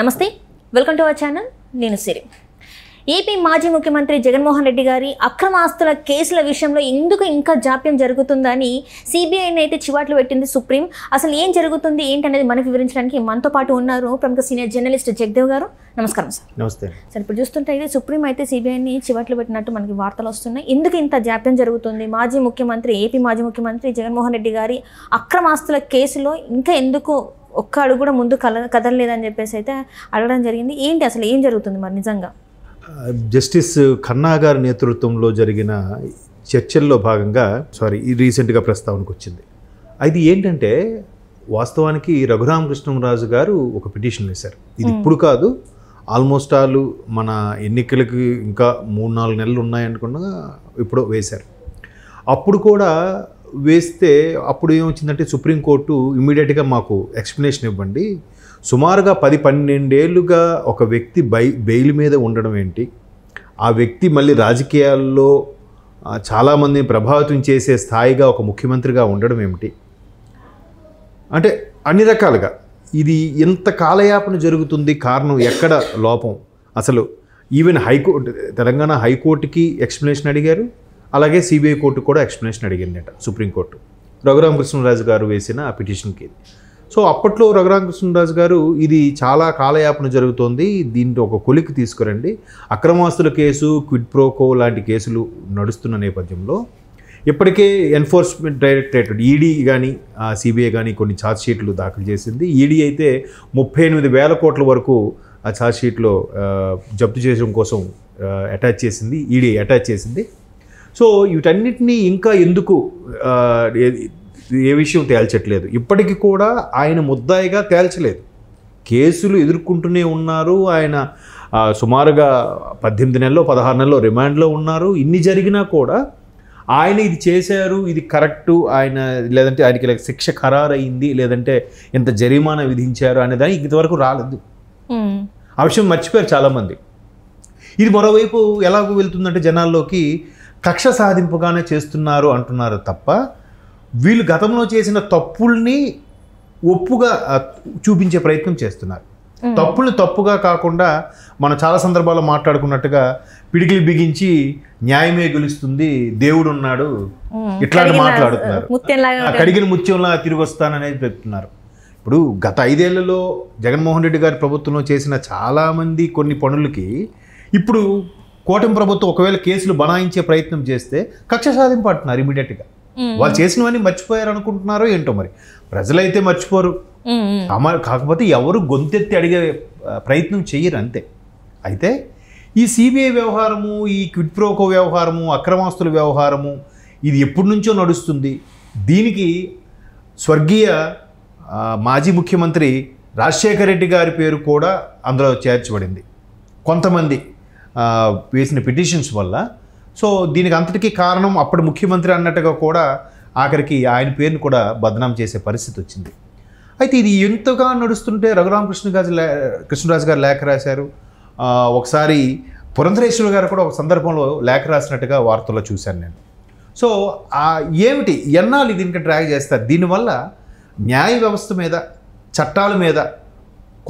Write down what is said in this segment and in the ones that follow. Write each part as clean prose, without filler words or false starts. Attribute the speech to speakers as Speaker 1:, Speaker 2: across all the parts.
Speaker 1: నమస్తే, welcome to our channel. నేను సిరి. AP మాజీ ముఖ్యమంత్రి జగన్మోహన్ రెడ్డి గారి అక్రమ ఆస్తుల కేసుల విషయంలో ఎందుకు ఇంకా జాప్యం జరుగుతుందని సిబిఐని అయితే చివాట్లు పెట్టింది సుప్రీం. అసలు ఏం జరుగుతుంది ఏంటనేది మనకు వివరించడానికి మనతో పాటు ఉన్నారు ప్రముఖ సీనియర్ జర్నలిస్ట్ జగదేవ్ గారు. నమస్కారం సార్.
Speaker 2: నమస్తే
Speaker 1: సార్. ఇప్పుడు చూస్తుంటే అయితే సుప్రీం అయితే సిబిఐని చివాట్లు పెట్టినట్టు మనకి వార్తలు వస్తున్నాయి. ఎందుకు ఇంత జాప్యం జరుగుతుంది? ఏపీ మాజీ ముఖ్యమంత్రి జగన్మోహన్ రెడ్డి గారి అక్రమ ఆస్తుల కేసులో ఇంకా ఎందుకు ఒక్క అడుగు కూడా ముందు కదలలేదని చెప్పేసి అయితే అడగడం జరిగింది. ఏంటి అసలు ఏం జరుగుతుంది మరి నిజంగా?
Speaker 2: జస్టిస్ ఖన్నా గారి నేతృత్వంలో జరిగిన చర్చల్లో భాగంగా రీసెంట్గా ప్రస్తావనకు వచ్చింది. అది ఏంటంటే వాస్తవానికి రఘురామకృష్ణరాజు గారు ఒక పిటిషన్ వేశారు. ఇది ఇప్పుడు కాదు, ఆల్మోస్ట్ ఆల్ మన ఎన్నికలకి ఇంకా 3-4 నెలలు ఉన్నాయనుకున్నా ఇప్పుడు వేశారు. అప్పుడు కూడా వేస్తే అప్పుడు ఏమొచ్చిందంటే సుప్రీంకోర్టు ఇమ్మీడియట్గా మాకు ఎక్స్ప్లెనేషన్ ఇవ్వండి, సుమారుగా 10-12 ఏళ్ళుగా ఒక వ్యక్తి బెయిల్ మీద ఉండడం ఏంటి, ఆ వ్యక్తి మళ్ళీ రాజకీయాల్లో చాలామందిని ప్రభావితం చేసే స్థాయిగా ఒక ముఖ్యమంత్రిగా ఉండడం ఏమిటి, అంటే అన్ని రకాలుగా ఇది ఎంత కాలయాపన జరుగుతుంది, కారణం ఎక్కడ లోపం, అసలు ఈవెన్ హైకోర్టు తెలంగాణ హైకోర్టుకి ఎక్స్ప్లెనేషన్ అడిగారు, అలాగే సిబిఐ కోర్టు కూడా ఎక్స్ప్లెనేషన్ అడిగిందట సుప్రీంకోర్టు రఘురామకృష్ణరాజు గారు వేసిన ఆ పిటిషన్కి. సో అప్పట్లో రఘురామకృష్ణరాజు గారు ఇది చాలా కాలయాపన జరుగుతోంది, దీంట్లో ఒక కొలిక్కి తీసుకురండి, అక్రమాస్తుల కేసు, క్విడ్ ప్రోకో లాంటి కేసులు నడుస్తున్న నేపథ్యంలో ఇప్పటికే ఎన్ఫోర్స్మెంట్ డైరెక్టరేట్ ఈడీ కానీ సిబిఐ కానీ కొన్ని ఛార్జ్షీట్లు దాఖలు చేసింది. ఈడీ అయితే 38,000 కోట్ల వరకు ఆ ఛార్జ్షీట్లో జప్తు చేయడం కోసం ఈడీ అటాచ్ చేసింది. సో వీటన్నిటినీ ఇంకా ఎందుకు ఏ విషయం తేల్చట్లేదు, ఇప్పటికీ కూడా ఆయన ముద్దాయిగా తేల్చలేదు, కేసులు ఎదుర్కొంటూనే ఉన్నారు. ఆయన సుమారుగా 18 నెలలో 16 నెలలో రిమాండ్లో ఉన్నారు. ఇన్ని జరిగినా కూడా ఆయన ఇది చేశారు, ఇది కరెక్టు, ఆయన లేదంటే ఆయనకి శిక్ష ఖరారయింది, లేదంటే ఎంత జరిమానా విధించారు అనే దానికి ఇంతవరకు రాలేదు. ఆ విషయం మర్చిపోయారు చాలామంది. ఇది మరోవైపు ఎలాగో వెళ్తుందంటే జనాల్లోకి కక్ష సాధింపుగానే చేస్తున్నారు అంటున్నారు తప్ప వీళ్ళు గతంలో చేసిన తప్పుల్ని ఒప్పుగా చూపించే ప్రయత్నం చేస్తున్నారు. తప్పుల్ని తప్పుగా కాకుండా మనం చాలా సందర్భాల్లో మాట్లాడుకున్నట్టుగా పిడికిలి బిగించి న్యాయమే గెలుస్తుంది, దేవుడు ఉన్నాడు, ఇట్లాంటి మాట్లాడుతున్నారు. కడిగిన ముత్యంలా తిరిగి వస్తాననేది చెప్తున్నారు. ఇప్పుడు గత 5 ఏళ్లలో జగన్మోహన్ రెడ్డి గారి ప్రభుత్వంలో చేసిన చాలామంది కొన్ని పనులకి ఇప్పుడు కూటమి ప్రభుత్వం ఒకవేళ కేసులు బనాయించే ప్రయత్నం చేస్తే కక్ష సాధింపు అంటున్నారు ఇమీడియట్గా. వాళ్ళు చేసినవన్నీ మర్చిపోయారు అనుకుంటున్నారో ఏంటో, మరి ప్రజలైతే మర్చిపోరు, కాకపోతే ఎవరు గొంతెత్తి అడిగే ప్రయత్నం చెయ్యరు అంతే. అయితే ఈ సిబిఐ వ్యవహారము, ఈ క్విడ్ ప్రోకో వ్యవహారము, అక్రమాస్తుల వ్యవహారము ఇది ఎప్పటి నుంచో నడుస్తుంది. దీనికి స్వర్గీయ మాజీ ముఖ్యమంత్రి రాజశేఖర రెడ్డి గారి పేరు కూడా అందులో చేర్చబడింది కొంతమంది వేసిన పిటిషన్స్ వల్ల. సో దీనికి అంతటికీ కారణం అప్పటి ముఖ్యమంత్రి అన్నట్టుగా కూడా ఆఖరికి ఆయన పేరుని కూడా బదనాం చేసే పరిస్థితి వచ్చింది. అయితే ఇది ఎంతగా నడుస్తుంటే కృష్ణరాజు గారు లేఖ రాశారు. ఒకసారి పురంధరేశ్వర గారు కూడా ఒక సందర్భంలో లేఖ రాసినట్టుగా వార్తల్లో చూశాను నేను. సో ఏమిటి ఎన్నాళ్ళు దీనికి డ్రాగ్ చేస్తారు? దీనివల్ల న్యాయ వ్యవస్థ మీద, చట్టాల మీద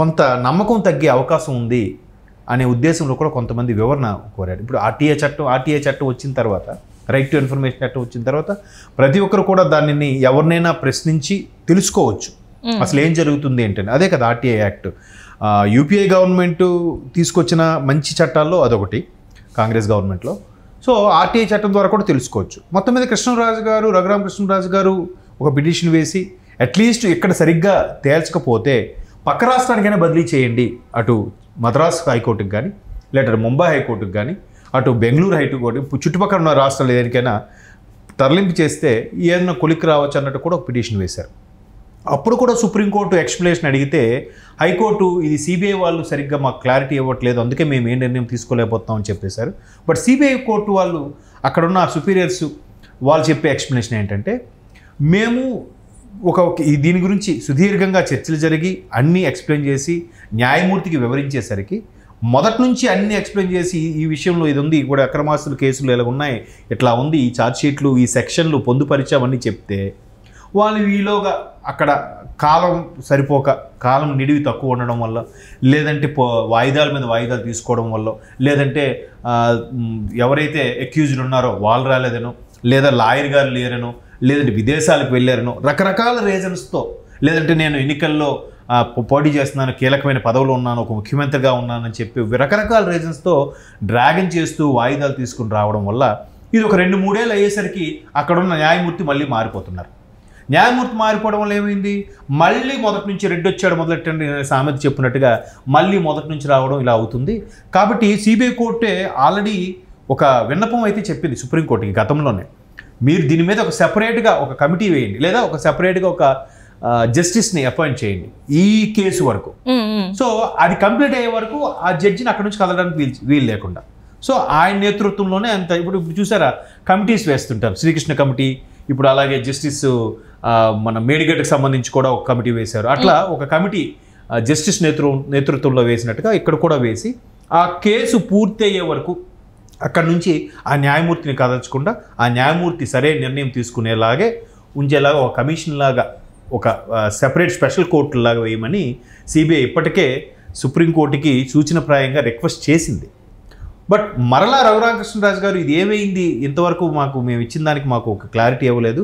Speaker 2: కొంత నమ్మకం తగ్గే అవకాశం ఉంది అనే ఉద్దేశంలో కూడా కొంతమంది వివరణ కోరారు. ఇప్పుడు ఆర్టీఐ చట్టం వచ్చిన తర్వాత, రైట్ టు ఇన్ఫర్మేషన్ చట్టం వచ్చిన తర్వాత ప్రతి ఒక్కరు కూడా దానిని ఎవరినైనా ప్రశ్నించి తెలుసుకోవచ్చు అసలు ఏం జరుగుతుంది ఏంటని. అదే కదా ఆర్టీఐ యాక్ట్. యూపీఏ గవర్నమెంట్ తీసుకొచ్చిన మంచి చట్టాల్లో అదొకటి, కాంగ్రెస్ గవర్నమెంట్లో. సో ఆర్టీఐ చట్టం ద్వారా కూడా తెలుసుకోవచ్చు. మొత్తం మీద రఘురామకృష్ణరాజు గారు ఒక పిటిషన్ వేసి అట్లీస్ట్ ఇక్కడ సరిగ్గా తేల్చకపోతే పక్క రాష్ట్రానికైనా బదిలీ చేయండి, అటు మద్రాస్ హైకోర్టుకి కానీ, లేదా ముంబై హైకోర్టుకి కానీ, అటు బెంగళూరు హైకోర్టు, చుట్టుపక్కల ఉన్న రాష్ట్రాలు ఏదైనా తరలింపు చేస్తే ఏదైనా కొలిక్కి రావచ్చు అన్నట్టు కూడా ఒక పిటిషన్ వేశారు. అప్పుడు కూడా సుప్రీంకోర్టు ఎక్స్ప్లెనేషన్ అడిగితే హైకోర్టు ఇది సిబిఐ వాళ్ళు సరిగ్గా మాకు క్లారిటీ ఇవ్వట్లేదు, అందుకే మేము ఏ నిర్ణయం తీసుకోలేకపోతామని చెప్పేశారు. బట్ సిబిఐ కోర్టు వాళ్ళు, అక్కడున్న సుపీరియర్స్ వాళ్ళు చెప్పే ఎక్స్ప్లెనేషన్ ఏంటంటే, మేము దీని గురించి సుదీర్ఘంగా చర్చలు జరిగి అన్నీ ఎక్స్ప్లెయిన్ చేసి న్యాయమూర్తికి వివరించేసరికి మొదటి నుంచి అన్నీ ఎక్స్ప్లెయిన్ చేసి ఈ విషయంలో ఇది ఉంది, కూడా అక్రమాస్తుల కేసులు ఇలా ఉన్నాయి, ఇట్లా ఉంది, ఈ ఛార్జ్షీట్లు, ఈ సెక్షన్లు పొందుపరిచామని చెప్తే వాళ్ళు ఈలోగా అక్కడ కాలం సరిపోక, కాలం నిడివి తక్కువ ఉండడం వల్ల, లేదంటే వాయిదాల మీద వాయిదాలు తీసుకోవడం వల్ల, లేదంటే ఎవరైతే అక్యూజ్డ్ ఉన్నారో వాళ్ళు రాలేదనో, లేదా లాయర్ గారు లేరనో, లేదంటే విదేశాలకు వెళ్ళారనో, రకరకాల రీజన్స్తో, లేదంటే నేను ఎన్నికల్లో పోటీ చేస్తున్నాను, కీలకమైన పదవులు ఉన్నాను, ఒక ముఖ్యమంత్రిగా ఉన్నానని చెప్పి రకరకాల రీజన్స్తో డ్రాగన్ చేస్తూ వాయిదాలు తీసుకుని రావడం వల్ల ఇది ఒక 2-3 ఏళ్ళు అయ్యేసరికి అక్కడున్న న్యాయమూర్తి మళ్ళీ మారిపోతున్నారు. న్యాయమూర్తి మారిపోవడం వల్ల ఏమైంది, మళ్ళీ మొదటి నుంచి రెడ్డి వచ్చాడు మొదలెట్టండి సామెత చెప్పినట్టుగా మళ్ళీ మొదటి నుంచి రావడం ఇలా అవుతుంది. కాబట్టి సిబిఐ కోర్టే ఆల్రెడీ ఒక విన్నపం అయితే చెప్పింది సుప్రీంకోర్టుకి గతంలోనే, మీరు దీని మీద ఒక సెపరేట్గా ఒక కమిటీ వేయండి, లేదా ఒక సెపరేట్గా ఒక జస్టిస్ని అపాయింట్ చేయండి ఈ కేసు వరకు. సో అది కంప్లీట్ అయ్యే వరకు ఆ జడ్జిని అక్కడ నుంచి కదలడానికి వీలు లేకుండా, సో ఆయన నేతృత్వంలోనే అంత. ఇప్పుడు చూసారా కమిటీస్ వేస్తుంటారు, శ్రీకృష్ణ కమిటీ, ఇప్పుడు అలాగే జస్టిస్ మన మేడిగడ్డకు సంబంధించి కూడా ఒక కమిటీ వేశారు. అట్లా ఒక కమిటీ జస్టిస్ నేతృత్వంలో వేసినట్టుగా ఇక్కడ కూడా వేసి ఆ కేసు పూర్తి అయ్యే వరకు అక్కడ నుంచి ఆ న్యాయమూర్తిని కదల్చకుండా ఆ న్యాయమూర్తి సరైన నిర్ణయం తీసుకునేలాగే ఉంచేలాగా ఒక కమిషన్ లాగా, ఒక సెపరేట్ స్పెషల్ కోర్టు లాగా వేయమని సిబిఐ ఇప్పటికే సుప్రీంకోర్టుకి సూచనప్రాయంగా రిక్వెస్ట్ చేసింది. బట్ మరలా రఘురామకృష్ణరాజు గారు ఇది ఏమైంది ఇంతవరకు మేము ఇచ్చిన దానికి మాకు ఒక క్లారిటీ ఇవ్వలేదు.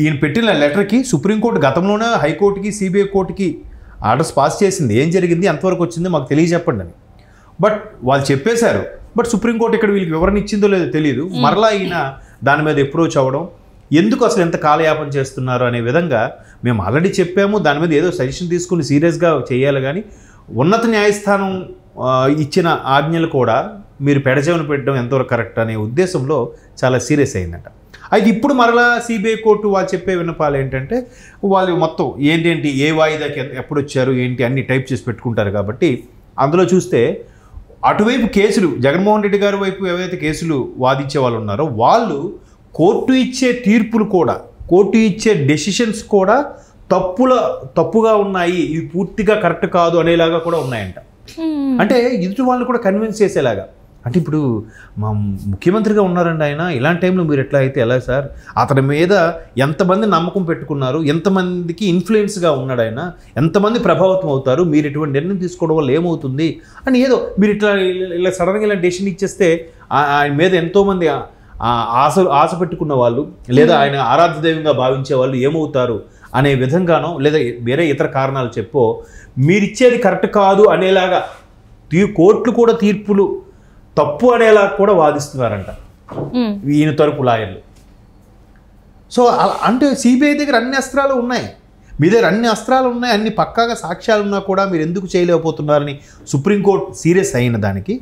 Speaker 2: ఈయన పెట్టిన లెటర్కి సుప్రీంకోర్టు గతంలోనే హైకోర్టుకి సిబిఐ కోర్టుకి ఆర్డర్స్ పాస్ చేసింది, ఏం జరిగింది ఎంతవరకు వచ్చింది మాకు తెలియజెప్పండి అని. బట్ వాళ్ళు చెప్పేశారు, బట్ సుప్రీంకోర్టు ఇక్కడ వీళ్ళకి వివరణ ఇచ్చిందో లేదో తెలియదు. మరలా ఈయన దాని మీద అప్రోచ్ అవ్వడం, ఎందుకు అసలు ఎంత కాలయాపన చేస్తున్నారు అనే విధంగా మేము ఆల్రెడీ చెప్పాము, దాని మీద ఏదో సజెషన్ తీసుకుని సీరియస్గా చేయాలి, కానీ ఉన్నత న్యాయస్థానం ఇచ్చిన ఆజ్ఞలు కూడా మీరు పెడచెవిన పెట్టడం ఎంతవరకు కరెక్ట్ అనే ఉద్దేశంలో చాలా సీరియస్ అయిందట. అయితే ఇప్పుడు మరలా సిబిఐ కోర్టు వాళ్ళు చెప్పే విన్నపాలు ఏంటంటే, వాళ్ళు మొత్తం ఏంటేంటి ఏ వాయిదాకి ఎప్పుడు వచ్చారు ఏంటి అన్ని టైప్ చేసి పెట్టుకుంటారు. కాబట్టి అందులో చూస్తే అటువైపు కేసులు జగన్మోహన్ రెడ్డి గారి వైపు ఏవైతే కేసులు వాదించే వాళ్ళు ఉన్నారో వాళ్ళు కోర్టు ఇచ్చే తీర్పులు కూడా, కోర్టు ఇచ్చే డెసిషన్స్ కూడా తప్పుగా ఉన్నాయి, ఇవి పూర్తిగా కరెక్ట్ కాదు అనేలాగా కూడా ఉన్నాయంట. అంటే ఎదుటి వాళ్ళని కూడా కన్విన్స్ చేసేలాగా. అంటే ఇప్పుడు మా ముఖ్యమంత్రిగా ఉన్నారండి ఆయన, ఇలాంటి టైంలో మీరు ఎట్లా అయితే ఎలా సార్, అతని మీద ఎంతమంది నమ్మకం పెట్టుకున్నారు, ఎంతమందికి ఇన్ఫ్లుయెన్స్గా ఉన్నాడు ఆయన, ఎంతమంది ప్రభావితం అవుతారు, మీరు ఇటువంటి నిర్ణయం తీసుకోవడం వల్ల ఏమవుతుంది అని ఏదో మీరు ఇలా సడన్గా ఇలా డెసిషన్ ఇచ్చేస్తే ఆయన మీద ఎంతోమంది ఆశ పెట్టుకున్న వాళ్ళు, లేదా ఆయన ఆరాధ్య దైవంగా భావించే వాళ్ళు ఏమవుతారు అనే విధంగానో, లేదా వేరే ఇతర కారణాలు చెప్పో మీరిచ్చేది కరెక్ట్ కాదు అనేలాగా కోర్టులు కూడా తీర్పులు తప్పు అనేలా కూడా వాదిస్తున్నారంట ఈయన తరపు లాయర్లు. సో అంటే సిబిఐ దగ్గర అన్ని అస్త్రాలు ఉన్నాయి, మీ దగ్గర అన్ని అస్త్రాలు ఉన్నాయి, అన్ని పక్కాగా సాక్ష్యాలు ఉన్నా కూడా మీరు ఎందుకు చేయలేకపోతున్నారని సుప్రీంకోర్టు సీరియస్ అయిన దానికి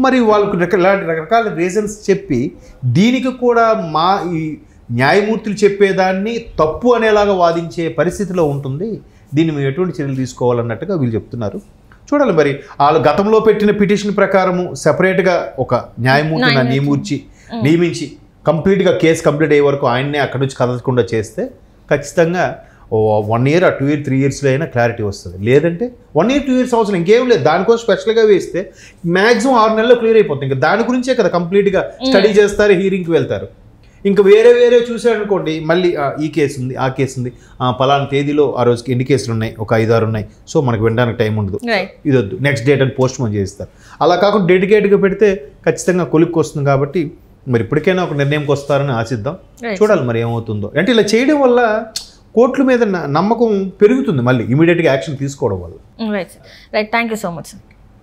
Speaker 2: మరి వాళ్ళకు ఇలాంటి రకరకాల రీజన్స్ చెప్పి దీనికి కూడా ఈ న్యాయమూర్తులు చెప్పేదాన్ని తప్పు అనేలాగా వాదించే పరిస్థితిలో ఉంటుంది, దీన్ని మేము ఎటువంటి చర్యలు తీసుకోవాలన్నట్టుగా వీళ్ళు చెప్తున్నారు. చూడాలి మరి వాళ్ళు గతంలో పెట్టిన పిటిషన్ ప్రకారము సెపరేట్గా ఒక న్యాయమూర్తిని నియమించి కంప్లీట్గా కేసు కంప్లీట్ అయ్యే వరకు ఆయన్నే అక్కడి నుంచి కదలకుండా చేస్తే ఖచ్చితంగా 1 year 2 years 3 yearsలో అయినా క్లారిటీ వస్తుంది. లేదంటే 1 year 2 years అవసరం ఇంకేం లేదు, దానికోసం స్పెషల్గా వేస్తే మ్యాక్సిమం 6 నెలల్లో క్లియర్ అయిపోతుంది. ఇంకా దాని గురించే కదా కంప్లీట్గా స్టడీ చేస్తారు, హీరింగ్కి వెళ్తారు. ఇంకా వేరే చూసారనుకోండి, మళ్ళీ ఈ కేసు ఉంది, ఆ కేసు ఉంది, పలానా తేదీలో ఆ రోజుకి ఎన్ని కేసులు ఉన్నాయి, ఒక 5-6 ఉన్నాయి, సో మనకు వినడానికి టైం ఉండదు, ఇది వద్దు, నెక్స్ట్ డేట్ అని పోస్ట్ పోన్ చేస్తారు. అలా కాకుండా డెడికేట్గా పెడితే ఖచ్చితంగా కొలిక్కి వస్తుంది. కాబట్టి మరి ఇప్పటికైనా ఒక నిర్ణయంకి వస్తారని ఆశిద్దాం, చూడాలి మరి ఏమవుతుందో. అంటే ఇలా చేయడం వల్ల కోర్టుల మీద నమ్మకం పెరుగుతుంది, మళ్ళీ ఇమీడియట్గా యాక్షన్ తీసుకోవడం వల్ల.
Speaker 1: Right, thank you so much.